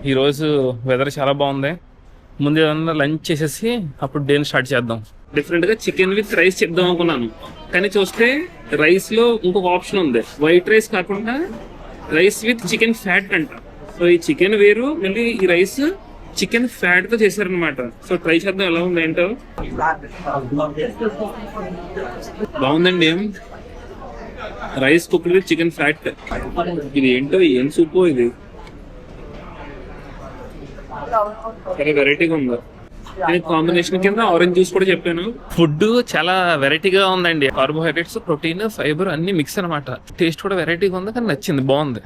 ఈరోజు వెదర్ చాలా బాగుంది. ముందు ఏదన్నా లంచ్ చేసేసి అప్పుడు డేని స్టార్ట్ చేద్దాం. డిఫరెంట్గా చికెన్ విత్ రైస్ చెప్దాం అనుకున్నాను, కానీ చూస్తే రైస్లో ఇంకొక ఆప్షన్ ఉంది. వైట్ రైస్ కాకుండా రైస్ విత్ చికెన్ ఫ్యాట్ అంట. సో ఈ చికెన్ వేరు, మళ్ళీ ఈ రైస్ చికెన్ ఫ్యాట్తో చేశారనమాట. సో ట్రై చేద్దాం ఎలా ఉంది ఏంటో. బాగుందండి. Rice cooked with chicken fat. ఇది ఏంటో, ఏం సూపో ఇది, చాలా వెరైటీగా ఉంది. నేను కాంబినేషన్ కింద ఆరెంజ్ జ్యూస్ కూడా చెప్పాను. ఫుడ్ చాలా వెరైటీగా ఉందండి. కార్బోహైడ్రేట్స్, ప్రోటీన్, ఫైబర్ అన్ని మిక్స్ అనమాట. టేస్ట్ కూడా వెరైటీగా ఉంది, కానీ నచ్చింది, బాగుంది.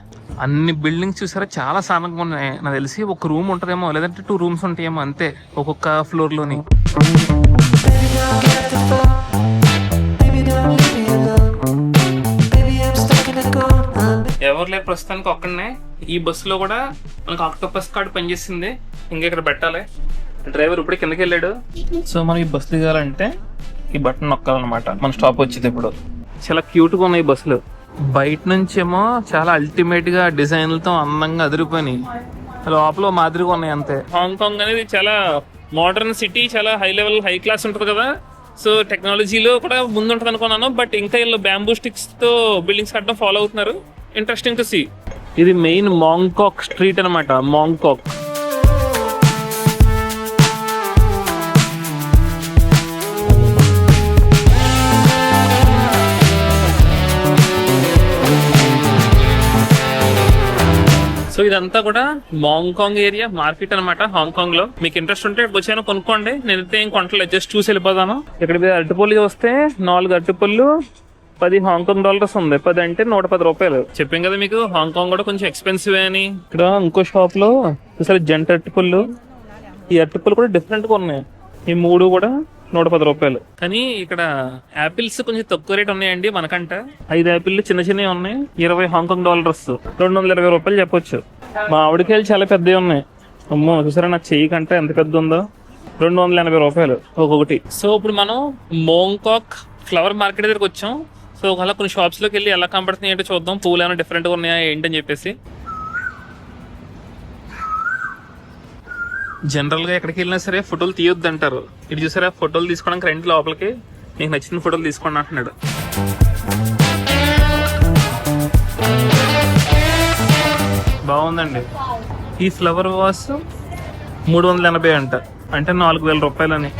అన్ని బిల్డింగ్స్ చూసారా, చాలా సానంగా ఉన్నాయి. నాకు తెలిసి ఒక రూమ్ ఉంటుందేమో, లేదంటే 2 రూమ్స్ ఉంటాయేమో అంతే ఒక్కొక్క ఫ్లోర్ లోని. ఎవరు లేరు ప్రస్తుతానికి, ఒక్కడనే. ఈ బస్సులో కూడా మనకు ఆక్టోపస్ కార్డ్ పనిచేసింది, ఇంకా ఇక్కడ పెట్టాలి. డ్రైవర్ ఇప్పుడే కిందకి వెళ్ళాడు. సో మనం ఈ బస్సు దిగాలంటే ఈ బటన్ నొక్కాలన్నమాట. మన స్టాప్ వచ్చింది ఇప్పుడు. చాలా క్యూట్గా ఉన్నాయి బస్సులు. బయట నుంచేమో చాలా అల్టిమేట్ గా డిజైన్లతో అందంగా అదిరిపోయినాయి, లోపల మాదిరిగా ఉన్నాయి అంతే. హాంకాంగ్ అనేది చాలా మోడర్న్ సిటీ, చాలా హై లెవెల్, హై క్లాస్ ఉంటుంది కదా. సో టెక్నాలజీలో కూడా ముందు ఉంటుంది అనుకున్నాను, బట్ ఇంకా వీళ్ళు బ్యాంబూ స్టిక్స్ తో బిల్డింగ్స్ కట్టడం ఫాలో అవుతున్నారు. Interesting to see. ఇది మెయిన్ మాంకాక్ స్ట్రీట్ అనమాట. మాంకాక్ సో ఇదంతా కూడా మాంకాంగ్ ఏరియా మార్కెట్ అనమాట, హాంకాంగ్ లో. మీకు ఇంట్రెస్ట్ ఉంటే వచ్చాను కొనుక్కోండి. నేనైతే ఏం కొంటలేదు, జస్ట్ చూసి వెళ్ళిపోతాను. ఇక్కడ అరటిపళ్ళు వస్తే 4 అరటిపళ్ళు 10 హాంకాంగ్ డాలర్స్ ఉంది. 10 అంటే 110 రూపాయలు. చెప్పాం కదా మీకు, హాంకాంగ్ కూడా కొంచెం ఎక్స్పెన్సివ్ అని. ఇక్కడ ఇంకో షాప్ లో చూసారు జంట అరటిపళ్ళు. ఈ అరటిపళ్ళు కూడా డిఫరెంట్ గా ఉన్నాయి. ఈ 3 కూడా 110 రూపాయలు. కానీ ఇక్కడ యాపిల్స్ కొంచెం తక్కువ రేట్ ఉన్నాయండి మనకంట. 5 యాపిల్ చిన్న చిన్నవి ఉన్నాయి, 20 హాంకాంగ్ డాలర్స్, 220 రూపాయలు చెప్పొచ్చు. మా ఆవిడకాయలు చాలా పెద్దవి ఉన్నాయి. అమ్మో చూసారా, నా చెయ్యి కంటే ఎంత పెద్ద ఉందో. 280 రూపాయలు ఒక్కొక్కటి. సో ఇప్పుడు మనం మాంకాక్ ఫ్లవర్ మార్కెట్ దగ్గరకు వచ్చాం. సో అలా కొన్ని షాప్స్ లోకి వెళ్ళి ఎలా కనబడుతున్నాయి ఏంటో చూద్దాం. పూలు ఏమైనా డిఫరెంట్ గా ఉన్నాయా ఏంటని చెప్పేసి. జనరల్ గా ఎక్కడికి వెళ్ళినా సరే ఫోటోలు తీయొద్దు అంటారు. ఇది చూసారా, ఫోటోలు తీసుకోవడానికి రండి లోపలికి, మీకు నచ్చిన ఫోటోలు తీసుకోండి అంటున్నాడు. బాగుందండి. ఈ ఫ్లవర్ వాస్ 380 అంట, అంటే 4000 రూపాయలని.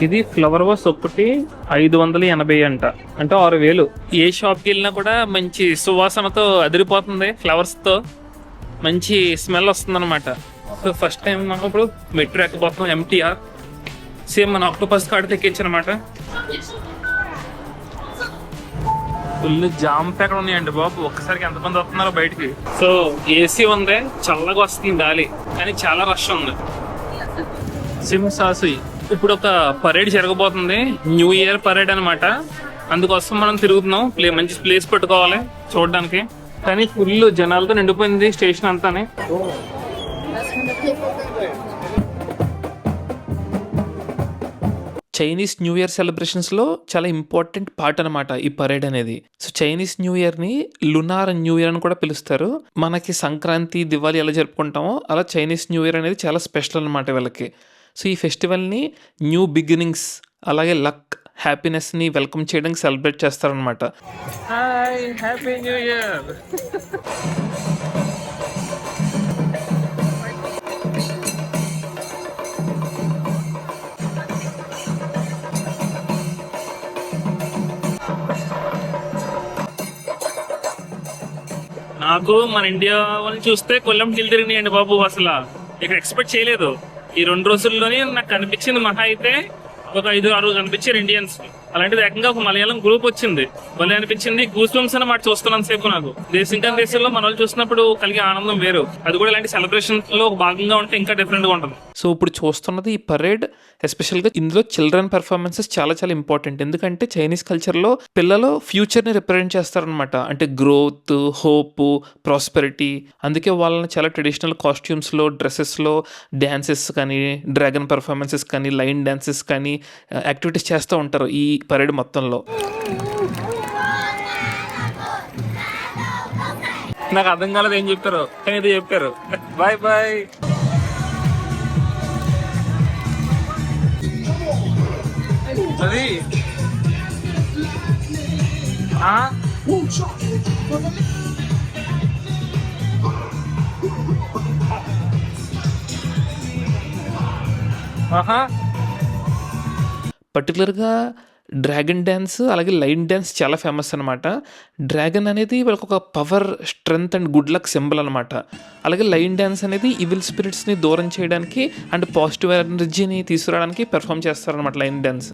ఇది ఫ్లవర్ వాస్ ఒక్కటి 580 అంట, అంటే 6000. ఏ షాప్కి వెళ్ళినా కూడా మంచి సువాసనతో అదిరిపోతుంది, ఫ్లవర్స్ తో మంచి స్మెల్ వస్తుంది అనమాట. సో ఫస్ట్ టైం మనం ఇప్పుడు మెట్రో ఎక్కబోతున్నాం, ఎంటీఆర్. సేమ్ మన ఆక్టోపస్ కార్డు తెక్కించనమాట. ఫుల్ జామ్ ప్యాకెట్ ఉన్నాయండి బాబు, ఒక్కసారికి ఎంతమంది వస్తున్నారో బయటికి. సో ఏసీ ఉంది, చల్లగా వస్తుంది గాలి, కానీ చాలా రష్ ఉంది. సిమ్ సాసు ఇప్పుడు ఒక పరేడ్ జరగబోతుంది, న్యూ ఇయర్ పరేడ్ అనమాట. అందుకోసం మనం తిరుగుతున్నాం. మంచి ప్లేస్ పెట్టుకోవాలి చూడడానికి, కానీ ఫుల్ జనాలతో నిండిపోయింది స్టేషన్ అంతానే. చైనీస్ న్యూ ఇయర్ సెలబ్రేషన్స్లో చాలా ఇంపార్టెంట్ పార్ట్ అనమాట ఈ పరేడ్ అనేది. సో చైనీస్ న్యూ ఇయర్ని లునార్ న్యూ ఇయర్ అని కూడా పిలుస్తారు. మనకి సంక్రాంతి, దివాళీ ఎలా జరుపుకుంటామో అలా చైనీస్ న్యూ ఇయర్ అనేది చాలా స్పెషల్ అనమాట వీళ్ళకి. సో ఈ ఫెస్టివల్ని న్యూ బిగినింగ్స్, అలాగే లక్, హ్యాపీనెస్ని వెల్కమ్ చేయడానికి సెలబ్రేట్ చేస్తారనమాట. Hi, happy new year. నాకు మన ఇండియా వాళ్ళని చూస్తే కొల్లం కిల్ తిరిగినాయండి బాబు. అసలు ఇక్కడ ఎక్స్పెక్ట్ చేయలేదు. ఈ 2 రోజుల్లోనే నాకు కనిపించింది మహా అయితే ఒక 5-6 కనిపించారు ఇండియన్స్. అలాంటిది ఏకంగా ఒక మలయాళం గ్రూప్ వచ్చింది, భలే అనిపించింది. గూస్ బంప్స్ అన్నమాట చూస్తున్నాను సేపు. నాకు ఇంకా దేశంలో మన వాళ్ళు చూసినప్పుడు కలిగే ఆనందం వేరు. అది కూడా ఇలాంటి సెలబ్రేషన్ లో ఒక భాగంగా ఉంటే ఇంకా డిఫరెంట్ గా ఉంటుంది. సో ఇప్పుడు చూస్తున్నది ఈ పరేడ్, ఎస్పెషల్ గా ఇందులో చిల్డ్రన్ పెర్ఫార్మెన్సెస్ చాలా చాలా ఇంపార్టెంట్. ఎందుకంటే చైనీస్ కల్చర్ లో పిల్లలు ఫ్యూచర్ ని రిప్రజెంట్ చేస్తారనమాట. అంటే గ్రోత్, హోప్, ప్రాస్పెరిటీ. అందుకే వాళ్ళని చాలా ట్రెడిషనల్ కాస్ట్యూమ్స్ లో, డ్రెస్సెస్ లో డాన్సెస్ కానీ, డ్రాగన్ పెర్ఫార్మెన్సెస్ కానీ, లైన్ డాన్సెస్ కానీ యాక్టివిటీస్ చేస్తూ ఉంటారు ఈ పరేడ్ మొత్తంలో. నాకు అర్థం కాలేదు ఏం చెప్పారు, కానీ ఇది చెప్పారు. Bye bye. అది పర్టికులర్గా డ్రాగన్ డ్యాన్స్ అలాగే లైన్ డ్యాన్స్ చాలా ఫేమస్ అనమాట. డ్రాగన్ అనేది వాళ్ళకి ఒక power, strength and good luck symbol అనమాట. అలాగే లైన్ డ్యాన్స్ అనేది ఈవిల్ స్పిరిట్స్ని దూరం చేయడానికి అండ్ పాజిటివ్ ఎనర్జీని తీసుకురావడానికి పెర్ఫామ్ చేస్తారనమాట లైన్ డ్యాన్స్.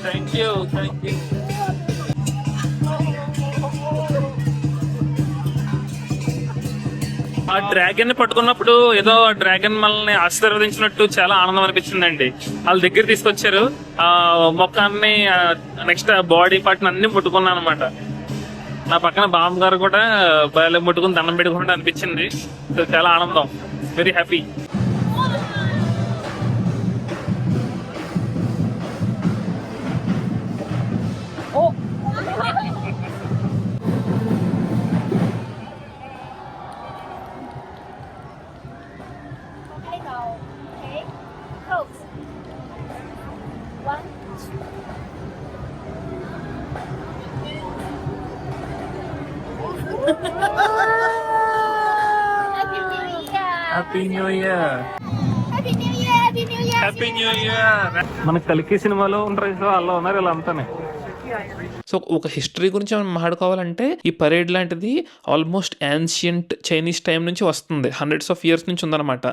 Thank you. ఆ డ్రాగన్ ని పట్టుకున్నప్పుడు ఏదో డ్రాగన్ మనల్ని ఆశీర్వదించినట్టు చాలా ఆనందం అనిపించిందండి. వాళ్ళ దగ్గర తీసుకొచ్చారు ఆ మొక్కాన్ని, నెక్స్ట్ బాడీ పార్ట్ అన్ని ముట్టుకున్నాను అనమాట. నా పక్కన బామ్మ గారు కూడా బాగా ముట్టుకుని దండం పెట్టుకుంటే అనిపించింది. చాలా ఆనందం, very happy. Happy new year. Happy new year. మన కలికి సినిమాలో ఉంటారు అలా ఉన్నారు ఇలా అంతానే. సో ఒక హిస్టరీ గురించి మనం మాట్లాడుకోవాలంటే ఈ పరేడ్ లాంటిది ఆల్మోస్ట్ యాన్షియంట్ చైనీస్ టైం నుంచి వస్తుంది, హండ్రెడ్స్ ఆఫ్ ఇయర్స్ నుంచి ఉందన్నమాట.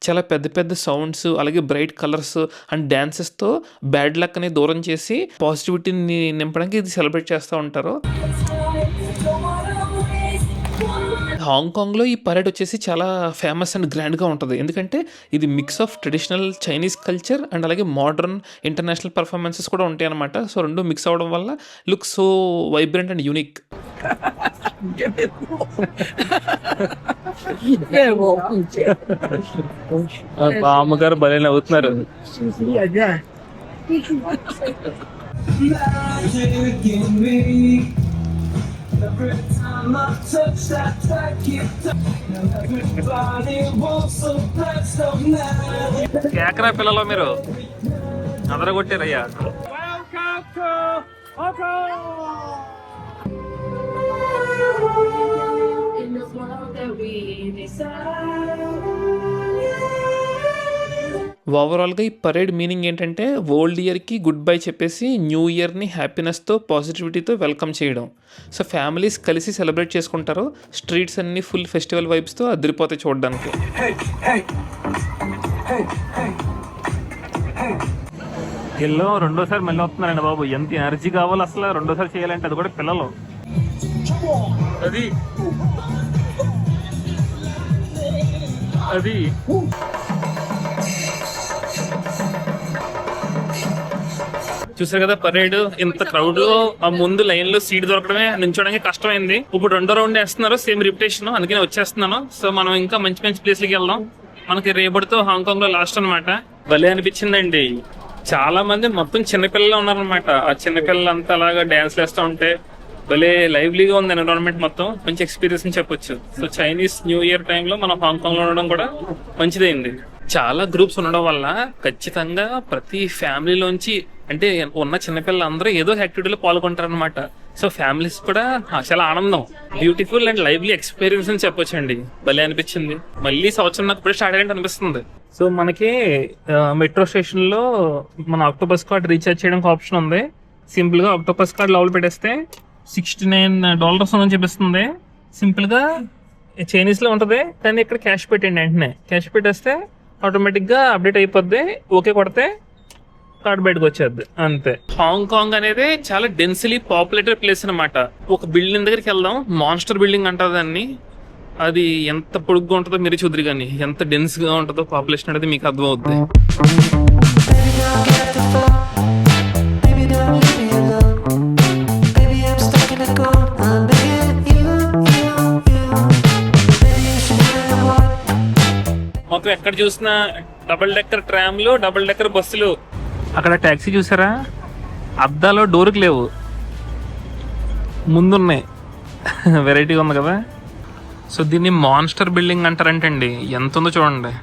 చాలా పెద్ద పెద్ద సౌండ్స్ అలాగే బ్రైట్ కలర్స్ అండ్ డ్యాన్సెస్తో బ్యాడ్ లక్ అని దూరం చేసి పాజిటివిటీని నింపడానికి ఇది సెలబ్రేట్ చేస్తూ ఉంటారు. హాంకాంగ్లో ఈ పరేడ్ వచ్చేసి చాలా ఫేమస్ అండ్ గ్రాండ్గా ఉంటుంది. ఎందుకంటే ఇది mix of traditional Chinese culture and అలాగే మోడర్న్ ఇంటర్నేషనల్ పర్ఫార్మెన్సెస్ కూడా ఉంటాయి అనమాట. సో రెండు మిక్స్ అవ్వడం వల్ల look so vibrant and unique. అమ్మగారు భలే నవ్వుతున్నారు. కేకరా పిల్లలు మీరు అదర కొట్టారయ్యా. ఓవరాల్గా ఈ పరేడ్ మీనింగ్ ఏంటంటే ఓల్డ్ ఇయర్కి గుడ్ బై చెప్పేసి న్యూ ఇయర్ని హ్యాపీనెస్తో పాజిటివిటీతో వెల్కమ్ చేయడం. సో ఫ్యామిలీస్ కలిసి సెలబ్రేట్ చేసుకుంటారు. స్ట్రీట్స్ అన్ని ఫుల్ ఫెస్టివల్ వైబ్స్తో అదిరిపోతాయి చూడడానికి. పిల్లలు రెండోసారి మళ్ళీ వస్తున్నారండి బాబు. ఎంత ఎనర్జీ కావాలి అసలు రెండోసారి చేయాలంటే, అది కూడా పిల్లలు. అది చూసారు కదా పరేడ్. ఇంత క్రౌడ్ లో ఆ ముందు లైన్ లో సీట్ దొరకడమే నించోడానికి కష్టమైంది. ఇప్పుడు రెండో రౌండ్ వేస్తున్నారు, సేమ్ రిపిటేషన్, అందుకని వచ్చేస్తున్నాను. సో మనం ఇంకా మంచి మంచి ప్లేస్లకి వెళ్దాం. మనకి రేపటితో హాంకాంగ్ లో లాస్ట్ అనమాట. భలే అనిపించిందండి. చాలా మంది మొత్తం చిన్నపిల్లలు ఉన్నారనమాట. ఆ చిన్నపిల్లలంతా అలాగా డాన్స్ వేస్తూ ఉంటే భలే లైవ్లీగా ఉంది ఎన్విరాన్మెంట్. మొత్తం మంచి ఎక్స్పీరియన్స్ అని చెప్పొచ్చు. సో చైనీస్ న్యూ ఇయర్ టైంలో మనం హాంకాంగ్ లో ఉండడం కూడా మంచిదైంది. చాలా గ్రూప్స్ ఉండడం వల్ల ఖచ్చితంగా ప్రతి ఫ్యామిలీలోంచి అంటే ఉన్న చిన్నపిల్లలు అందరూ ఏదో యాక్టివిటీలో పాల్గొంటారు అనమాట. సో ఫ్యామిలీస్ కూడా చాలా ఆనందం, బ్యూటిఫుల్ అండ్ లైవ్లీ ఎక్స్పీరియన్స్ అని చెప్పొచ్చండి. భలే అనిపించింది. మళ్ళీ సంవత్సరం నాకు ఇప్పుడే స్టార్ట్ అయ్యేది అనిపిస్తుంది. సో మనకి మెట్రో స్టేషన్ లో మన ఆక్టోపస్ కార్డ్ రీఛార్జ్ చేయడానికి ఆప్షన్ ఉంది. సింపుల్ గా ఆక్టోపస్ కార్డ్ లోపల పెట్టేస్తే $69 అని చూపిస్తుంది. సింపుల్ గా చైనీస్ లో ఉంటది, కానీ ఇక్కడ క్యాష్ పెట్టండి. వెంటనే క్యాష్ పెట్టేస్తే ఆటోమేటిక్ గా అప్డేట్ అయిపోద్ది. ఓకే కొడితే కార్డ్ బయటకు వచ్చేది, అంతే. హాంకాంగ్ అనేది చాలా డెన్సిలీ పాపులేటెడ్ ప్లేస్ అనమాట. ఒక బిల్డింగ్ దగ్గరికి వెళ్దాం, మాన్స్టర్ బిల్డింగ్ అంటారు దాన్ని. అది ఎంత పొడుగ్గా ఉంటుందో మీరు చూద్దరు, కానీ ఎంత డెన్స్ గా ఉంటుందో పాపులేషన్ అనేది మీకు అర్థం అవుతుంది. Baby, don't leave me alone. Baby, I'm stuck in a cold. Baby, ఎక్కడ చూసినా డబుల్ డెక్కర్ ట్రామ్లు, డబుల్ డెక్కర్ బస్సులు. అక్కడ ట్యాక్సీ చూసారా, అద్దాలో డోర్కి లేవు, ముందున్నాయి. వెరైటీగా ఉంది కదా. సో దీన్ని మాన్స్టర్ బిల్డింగ్ అంటారంటండి. ఎంత ఉందో చూడండి.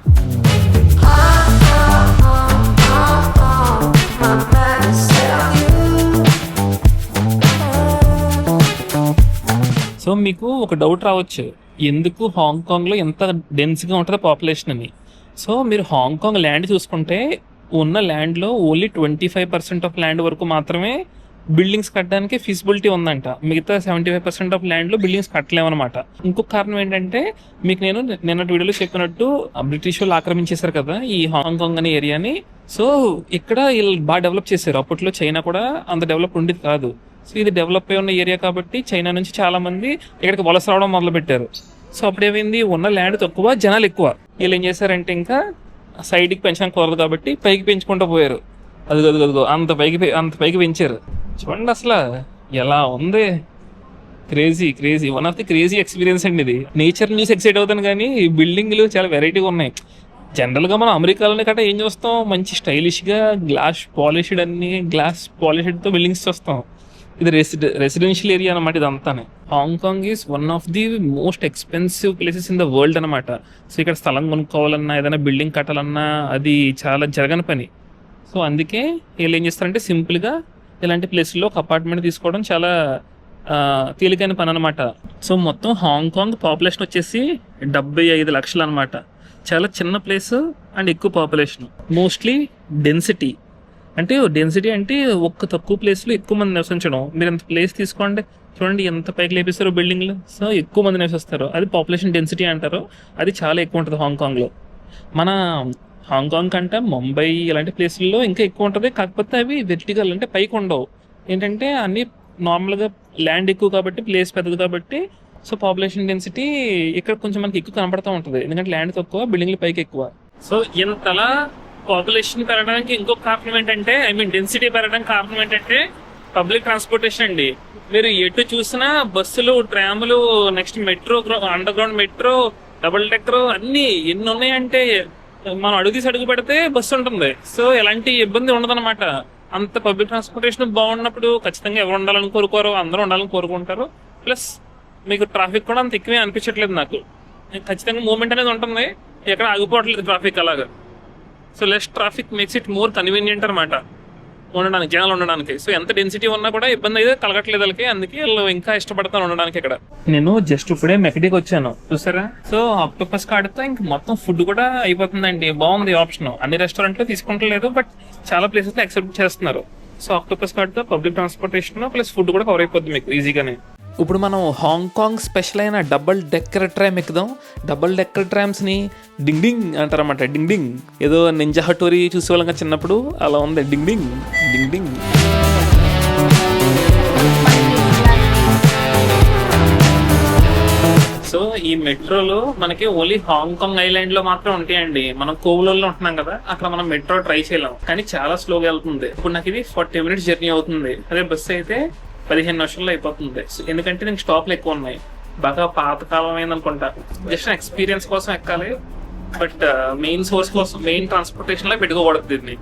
సో మీకు ఒక డౌట్ రావచ్చు, ఎందుకు హాంకాంగ్లో ఎంత డెన్స్గా ఉంటుందో పాపులేషన్ అని. సో మీరు హాంకాంగ్ ల్యాండ్ చూసుకుంటే ఉన్న ల్యాండ్లో ఓన్లీ 25% ఆఫ్ ల్యాండ్ వరకు మాత్రమే బిల్డింగ్స్ కట్టడానికి ఫీజిబిలిటీ ఉందంట. మిగతా 75% ఆఫ్ ల్యాండ్లో బిల్డింగ్స్ కట్టలేమన్నమాట. ఇంకొక కారణం ఏంటంటే, మీకు నేను నిన్నటి వీడియోలో చెప్పినట్టు బ్రిటిష్ వాళ్ళు ఆక్రమించేశారు కదా ఈ హాంకాంగ్ అనే ఏరియాని. సో ఇక్కడ వీళ్ళు బాగా డెవలప్ చేశారు. అప్పట్లో చైనా కూడా అంత డెవలప్ ఉండేది కాదు. సో ఇది డెవలప్ అయి ఉన్న ఏరియా కాబట్టి చైనా నుంచి చాలా మంది ఇక్కడికి వలస రావడం మొదలు పెట్టారు. సో అప్పుడేమైంది, ఉన్న ల్యాండ్ తక్కువ, జనాలు ఎక్కువ. వీళ్ళు ఏం చేశారంటే ఇంకా సైడ్కి పెంచడానికి కుదరదు కాబట్టి పైకి పెంచుకుంటూ పోయారు. అదిగో అంత పైకి పెంచారు. చూడండి అసలు ఎలా ఉంది. Crazy one of the crazy experience అండి ఇది. నేచర్ న్యూస్ ఎక్సైట్ అవుతాను కానీ ఈ బిల్డింగ్లు చాలా వెరైటీగా ఉన్నాయి. జనరల్గా మనం అమెరికాలోనే కట్ట ఏం చూస్తాం, మంచి స్టైలిష్గా గ్లాస్ పాలిష్డ్తో బిల్డింగ్స్ చూస్తాం. ఇది రెసిడెన్షియల్ ఏరియా అనమాట ఇదంతానే. Hong Kong is one of the most expensive places in the world అనమాట. సో ఇక్కడ స్థలం కొనుక్కోవాలన్నా, ఏదైనా బిల్డింగ్ కట్టాలన్నా అది చాలా జరగని పని. సో అందుకే వీళ్ళు ఏం చేస్తారంటే సింపుల్గా ఇలాంటి ప్లేస్లో ఒక అపార్ట్మెంట్ తీసుకోవడం చాలా తేలికైన పని అనమాట. సో మొత్తం హాంకాంగ్ పాపులేషన్ వచ్చేసి 75 లక్షలు అనమాట. చాలా చిన్న ప్లేస్ అండ్ ఎక్కువ పాపులేషన్. మోస్ట్లీ డెన్సిటీ అంటే ఒక్క తక్కువ ప్లేస్లో ఎక్కువ మంది నివసించడం. మీరు ఎంత ప్లేస్ తీసుకోండి, చూడండి ఎంత పైకి లేపిస్తారో బిల్డింగ్లు. సో ఎక్కువ మంది నివసిస్తారు, అది పాపులేషన్ డెన్సిటీ అంటారు. అది చాలా ఎక్కువ ఉంటుంది హాంకాంగ్లో. మన హాంకాంగ్ కంటే ముంబై ఇలాంటి ప్లేసుల్లో ఇంకా ఎక్కువ ఉంటుంది. కాకపోతే అవి వెర్టికల్ అంటే పైకి ఉండవు. ఏంటంటే అన్ని నార్మల్గా ల్యాండ్ ఎక్కువ కాబట్టి, ప్లేస్ పెద్దది కాబట్టి, సో పాపులేషన్ డెన్సిటీ ఇక్కడ కొంచెం మనకి ఎక్కువ కనపడుతూ ఉంటుంది. ఎందుకంటే ల్యాండ్ తక్కువ, బిల్డింగ్లు పైకి ఎక్కువ. సో ఇంతలా పాపులేషన్ పెరగడానికి ఇంకొక కారణం ఏంటంటే, డెన్సిటీ పెరగడానికి కారణం ఏంటంటే పబ్లిక్ ట్రాన్స్పోర్టేషన్ అండి. మీరు ఎటు చూసినా బస్సులు, ట్రాములు, next metro, underground metro, double decker అన్ని ఎన్ని ఉన్నాయంటే మనం అడుగు పెడితే బస్సు ఉంటుంది. సో ఎలాంటి ఇబ్బంది ఉండదన్నమాట. అంత పబ్లిక్ ట్రాన్స్పోర్టేషన్ బాగున్నప్పుడు ఖచ్చితంగా ఎవరు ఉండాలని కోరుకోరు, అందరూ ఉండాలని కోరుకుంటారు. ప్లస్ మీకు ట్రాఫిక్ కూడా అంత ఎక్కువే అనిపించట్లేదు నాకు. ఖచ్చితంగా మూవ్మెంట్ అనేది ఉంటుంది, ఎక్కడ ఆగిపోవట్లేదు ట్రాఫిక్ అలాగా. So less traffic makes it more convenient అనమాట ఉండడానికి, జనాలు ఉండడానికి. సో ఎంత డెన్సిటీ ఉన్నా కూడా ఇబ్బంది అయితే కలగట్లేదు వాళ్ళకి. అందుకే వాళ్ళు ఇంకా ఇష్టపడతాను ఉండడానికి ఇక్కడ. నేను జస్ట్ ఇప్పుడే మెక్డీకి వచ్చాను చూసారా. సో ఆక్టోపస్ కార్డ్తో ఇంక మొత్తం ఫుడ్ కూడా అయిపోతుందండి. బాగుంది ఆప్షన్. అన్ని రెస్టారెంట్లో తీసుకుంటలేదు, బట్ చాలా ప్లేసెస్ యాక్సెప్ట్ చేస్తున్నారు. సో ఆక్టోపస్ కార్డ్తో పబ్లిక్ ట్రాన్స్పోర్టేషన్ ప్లస్ ఫుడ్ కూడా కవర్ అయిపోద్ది మీకు ఈజీగానే. ఇప్పుడు మనం హాంకాంగ్ స్పెషల్ అయిన డబుల్ డెక్కర్ ట్రామ్ ఎక్కుదాం. డబుల్ డెక్కర్ ట్రామ్స్ని డింగ్ డింగ్ అంటారన్నమాట. డింగ్ డింగ్ ఏదో నింజా హటోరీ చూసేవాళ్ళం కదా చిన్నప్పుడు, అలా ఉంది. డింగ్ డింగ్ డింగ్ డింగ్. సో ఈ మెట్రోలో మనకి ఓన్లీ హాంకాంగ్ ఐలాండ్ లో మాత్రం ఉంటాయండి. మనం కోవులలో ఉంటున్నాం కదా, అక్కడ మనం మెట్రో ట్రై చేయలేం, కానీ చాలా స్లోగా వెళ్తుంది. ఇప్పుడు నాకు ఇది 40 minutes జర్నీ అవుతుంది. అదే బస్సు అయితే 15 నిమిషాల్లో అయిపోతుంది. ఎందుకంటే దీనికి స్టాప్లు ఎక్కువ ఉన్నాయి. బాగా పాతకాలం అయింది అనుకుంటా. జస్ట్ ఎక్స్పీరియన్స్ కోసం ఎక్కాలి, బట్ మెయిన్ సోర్స్ కోసం, మెయిన్ ట్రాన్స్పోర్టేషన్ లో పెట్టుకోకూడదు దీన్ని.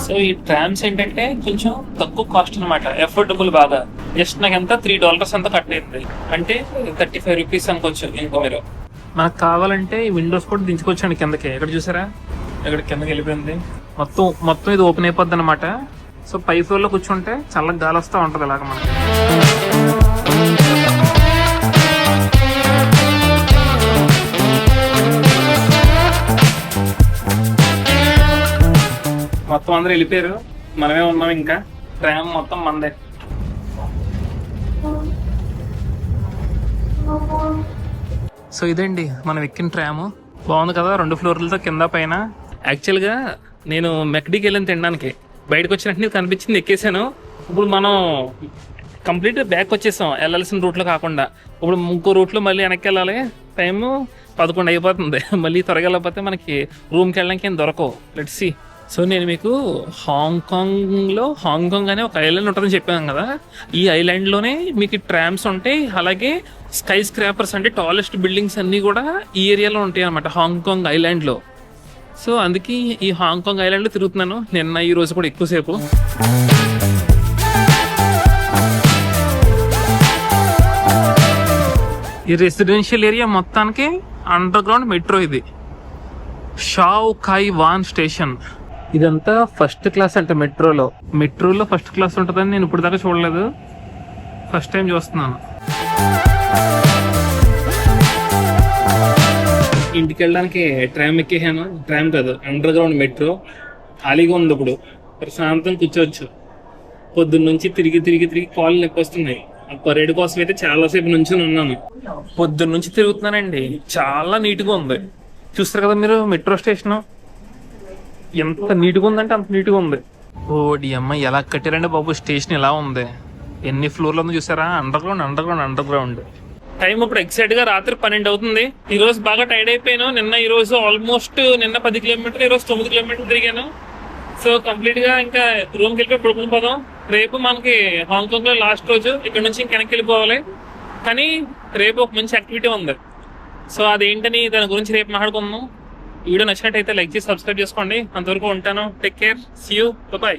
సో ఈ ట్రామ్స్ ఏంటంటే కొంచెం తక్కువ కాస్ట్ అనమాట, ఎఫోర్డబుల్ బాగా. జస్ట్ నాకు ఎంత $3 అంతా కట్ అయింది, అంటే 35 రూపీస్ అనుకోవచ్చు. ఇంకో మీరు మనకు కావాలంటే ఈ విండోస్ కూడా దించుకోవచ్చండి కిందకి. ఎక్కడ చూసారా, ఇక్కడ కిందకి వెళ్ళిపోయింది. మొత్తం ఇది ఓపెన్ అయిపోద్ది అనమాట. సో పై ఫ్లోర్ లో కూర్చుంటే చల్లగా గాలి వస్తూ ఉంటుంది ఇలాగ మనకి. మొత్తం అందరూ వెళ్ళిపోయారు, మనమే ఉన్నాం ఇంకా. ట్రామ్ మొత్తం మందే. సో ఇదండి మనం ఎక్కిన ట్రామ్. బాగుంది కదా, 2 ఫ్లోర్లతో కింద పైన. యాక్చువల్గా నేను మెక్డీకి వెళ్ళాను తినడానికి. బయటకు వచ్చినట్టు కనిపించింది, ఎక్కేసాను. ఇప్పుడు మనం కంప్లీట్ బ్యాక్ వచ్చేసాం, వెళ్ళాల్సిన రూట్లో కాకుండా. ఇప్పుడు ఇంకో రూట్లో మళ్ళీ వెనక్కి వెళ్ళాలి. టైము 11 అయిపోతుంది. మళ్ళీ త్వరగా వెళ్ళకపోతే మనకి రూమ్కి వెళ్ళడానికి ఏం దొరకవు. లెట్స్ సీ సో నేను మీకు హాంకాంగ్ అనే ఒక ఐలాండ్ ఉంటుందని చెప్పాను కదా. ఈ ఐలాండ్లోనే మీకు ట్రామ్స్ ఉంటాయి, అలాగే స్కై స్క్రాపర్స్ అంటే టాలెస్ట్ బిల్డింగ్స్ అన్నీ కూడా ఈ ఏరియాలో ఉంటాయి అన్నమాట హాంకాంగ్ ఐలాండ్లో. సో అందుకే ఈ హాంకాంగ్ ఐలాండ్లో తిరుగుతున్నాను నిన్న ఈ రోజు కూడా ఎక్కువసేపు. ఈ రెసిడెన్షియల్ ఏరియా మొత్తానికి అండర్ గ్రౌండ్ మెట్రో. ఇది షావ్ కై వాన్ స్టేషన్. ఇదంతా ఫస్ట్ క్లాస్ అంటే మెట్రోలో ఫస్ట్ క్లాస్ ఉంటుందని నేను ఇప్పుడు దాకా చూడలేదు, ఫస్ట్ టైం చూస్తున్నాను. ఇంటికి వెళ్ళడానికి ట్రామ్ ఎక్కేసాను, ట్రామ్ కాదు అండర్ గ్రౌండ్ మెట్రో. ఖాళీగా ఉంది, ఇప్పుడు ప్రశాంతం కూర్చోవచ్చు. పొద్దున్న నుంచి తిరిగి కాళ్ళు నొప్పి వస్తున్నాయి. ఆ పరేడ్ కోసం అయితే చాలాసేపు నుంచి ఉన్నాను, పొద్దున్న నుంచి తిరుగుతున్నానండి. చాలా నీట్గా ఉంది, చూస్తారు కదా మీరు మెట్రో స్టేషన్ ఎంత నీట్గా ఉందంటే అంత నీట్గా ఉంది. ఓడి అమ్మ ఎలా కట్టారండి బాబు, స్టేషన్ ఇలా ఉంది, ఎన్ని ఫ్లోర్లు ఉందో చూసారా. Under ground. టైం ఇప్పుడు ఎగ్జాక్ట్ గా రాత్రి 12 అవుతుంది. ఈ రోజు బాగా టైర్డ్ అయిపోయాను. ఈ రోజు ఆల్మోస్ట్ 10 కిలోమీటర్లు, ఈ రోజు 9 కిలోమీటర్లు తిరిగాను. సో కంప్లీట్ గా ఇంకా రూమ్కి వెళ్ళిపోయి పడుకుని పోదాం. రేపు మనకి హాంకాంగ్ లో లాస్ట్ రోజు, ఇక్కడ నుంచి ఇంక వెనక్కి వెళ్ళిపోవాలి. కానీ రేపు ఒక మంచి యాక్టివిటీ ఉంది. సో అదేంటని దాని గురించి రేపు మాట్లాడుకుందాం. వీడియో నచ్చినట్టయితే లైక్ చేసి సబ్స్క్రైబ్ చేసుకోండి. అంతవరకు ఉంటాను. Take care, see you, by.